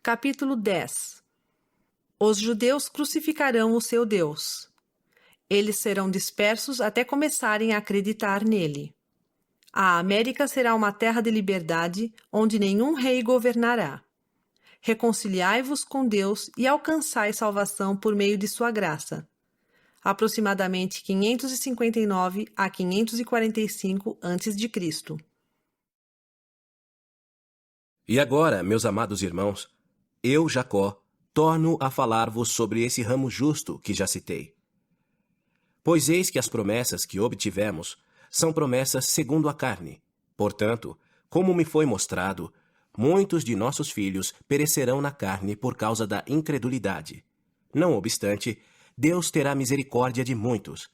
Capítulo 10. Os judeus crucificarão o seu Deus. Eles serão dispersos até começarem a acreditar nele. A América será uma terra de liberdade, onde nenhum rei governará. Reconciliai-vos com Deus e alcançai salvação por meio de sua graça. Aproximadamente 559 a 545 a.C. E agora, meus amados irmãos, eu, Jacó, torno a falar-vos sobre esse ramo justo que já citei. Pois eis que as promessas que obtivemos são promessas segundo a carne. Portanto, como me foi mostrado, muitos de nossos filhos perecerão na carne por causa da incredulidade. Não obstante, Deus terá misericórdia de muitos,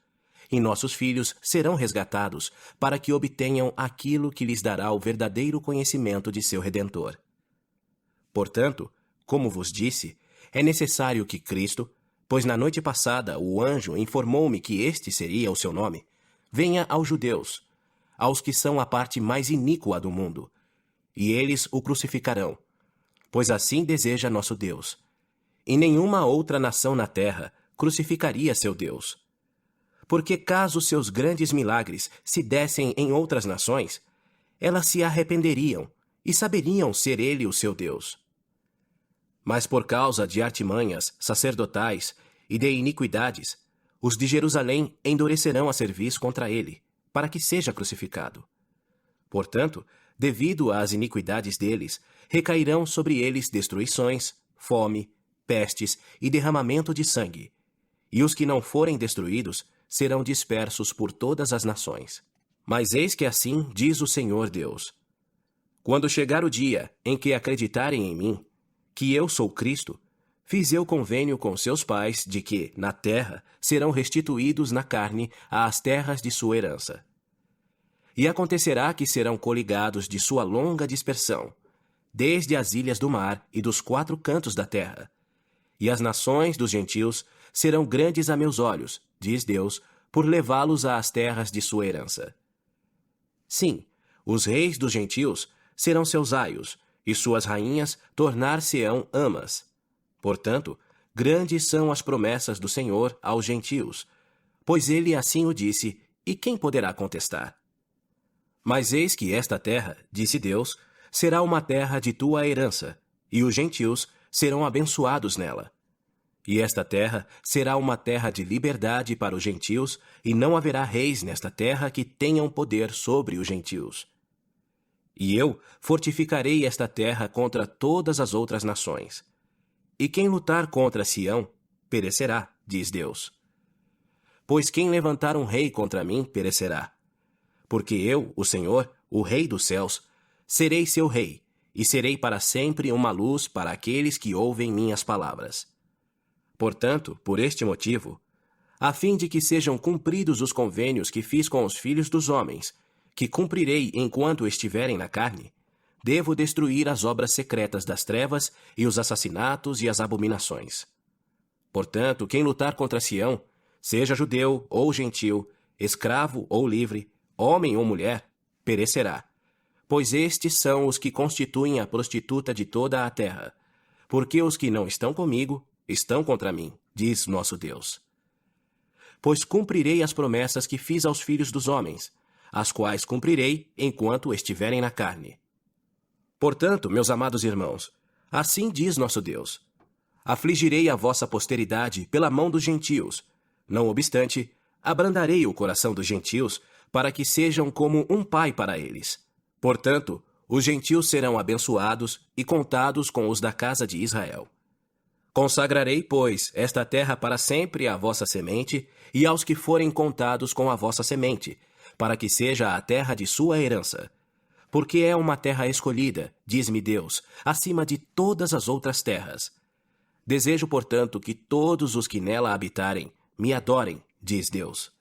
e nossos filhos serão resgatados para que obtenham aquilo que lhes dará o verdadeiro conhecimento de seu Redentor. Portanto, como vos disse, é necessário que Cristo, pois na noite passada o anjo informou-me que este seria o seu nome, venha aos judeus, aos que são a parte mais iníqua do mundo, e eles o crucificarão, pois assim deseja nosso Deus. E nenhuma outra nação na terra crucificaria seu Deus. Porque caso seus grandes milagres se dessem em outras nações, elas se arrependeriam e saberiam ser ele o seu Deus. Mas por causa de artimanhas sacerdotais e de iniquidades, os de Jerusalém endurecerão a cerviz contra ele, para que seja crucificado. Portanto, devido às iniquidades deles, recairão sobre eles destruições, fome, pestes e derramamento de sangue, e os que não forem destruídos serão dispersos por todas as nações. Mas eis que assim diz o Senhor Deus: quando chegar o dia em que acreditarem em mim, que eu sou Cristo, fiz eu convênio com seus pais de que, na terra, serão restituídos na carne às terras de sua herança. E acontecerá que serão coligados de sua longa dispersão, desde as ilhas do mar e dos 4 cantos da terra. E as nações dos gentios serão grandes a meus olhos, diz Deus, por levá-los às terras de sua herança. Sim, os reis dos gentios serão seus aios, e suas rainhas tornar-se-ão amas. Portanto, grandes são as promessas do Senhor aos gentios, pois ele assim o disse, e quem poderá contestar? Mas eis que esta terra, disse Deus, será uma terra de tua herança, e os gentios serão abençoados nela. E esta terra será uma terra de liberdade para os gentios, e não haverá reis nesta terra que tenham poder sobre os gentios. E eu fortificarei esta terra contra todas as outras nações. E quem lutar contra Sião, perecerá, diz Deus. Pois quem levantar um rei contra mim, perecerá. Porque eu, o Senhor, o Rei dos céus, serei seu rei, e serei para sempre uma luz para aqueles que ouvem minhas palavras. Portanto, por este motivo, a fim de que sejam cumpridos os convênios que fiz com os filhos dos homens, que cumprirei enquanto estiverem na carne, devo destruir as obras secretas das trevas e os assassinatos e as abominações. Portanto, quem lutar contra Sião, seja judeu ou gentil, escravo ou livre, homem ou mulher, perecerá. Pois estes são os que constituem a prostituta de toda a terra, porque os que não estão comigo estão contra mim, diz nosso Deus. Pois cumprirei as promessas que fiz aos filhos dos homens, as quais cumprirei enquanto estiverem na carne. Portanto, meus amados irmãos, assim diz nosso Deus: afligirei a vossa posteridade pela mão dos gentios. Não obstante, abrandarei o coração dos gentios, para que sejam como um pai para eles. Portanto, os gentios serão abençoados e contados com os da casa de Israel. Consagrarei, pois, esta terra para sempre à vossa semente e aos que forem contados com a vossa semente, para que seja a terra de sua herança. Porque é uma terra escolhida, diz-me Deus, acima de todas as outras terras. Desejo, portanto, que todos os que nela habitarem me adorem, diz Deus.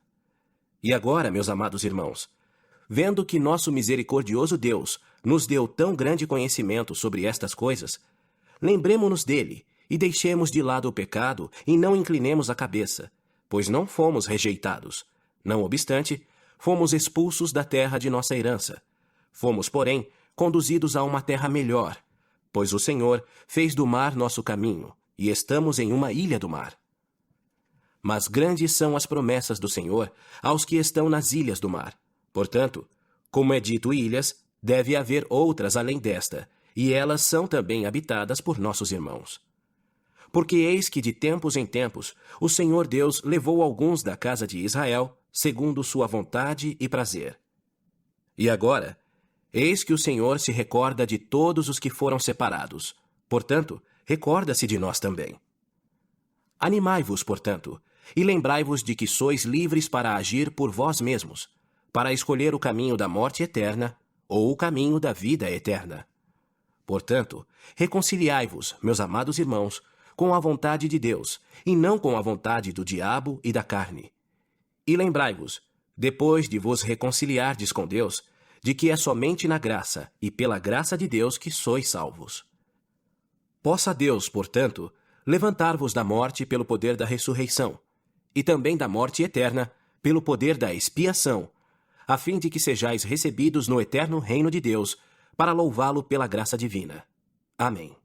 E agora, meus amados irmãos, vendo que nosso misericordioso Deus nos deu tão grande conhecimento sobre estas coisas, lembremo-nos dele e deixemos de lado o pecado e não inclinemos a cabeça, pois não fomos rejeitados. Não obstante, fomos expulsos da terra de nossa herança. Fomos, porém, conduzidos a uma terra melhor, pois o Senhor fez do mar nosso caminho, e estamos em uma ilha do mar. Mas grandes são as promessas do Senhor aos que estão nas ilhas do mar. Portanto, como é dito ilhas, deve haver outras além desta, e elas são também habitadas por nossos irmãos. Porque eis que de tempos em tempos o Senhor Deus levou alguns da casa de Israel, segundo sua vontade e prazer. E agora, eis que o Senhor se recorda de todos os que foram separados. Portanto, recorda-se de nós também. Animai-vos, portanto, e lembrai-vos de que sois livres para agir por vós mesmos, para escolher o caminho da morte eterna ou o caminho da vida eterna. Portanto, reconciliai-vos, meus amados irmãos, com a vontade de Deus, e não com a vontade do diabo e da carne. E lembrai-vos, depois de vos reconciliardes com Deus, de que é somente na graça e pela graça de Deus que sois salvos. Possa Deus, portanto, levantar-vos da morte pelo poder da ressurreição, e também da morte eterna pelo poder da expiação, a fim de que sejais recebidos no eterno reino de Deus, para louvá-lo pela graça divina. Amém.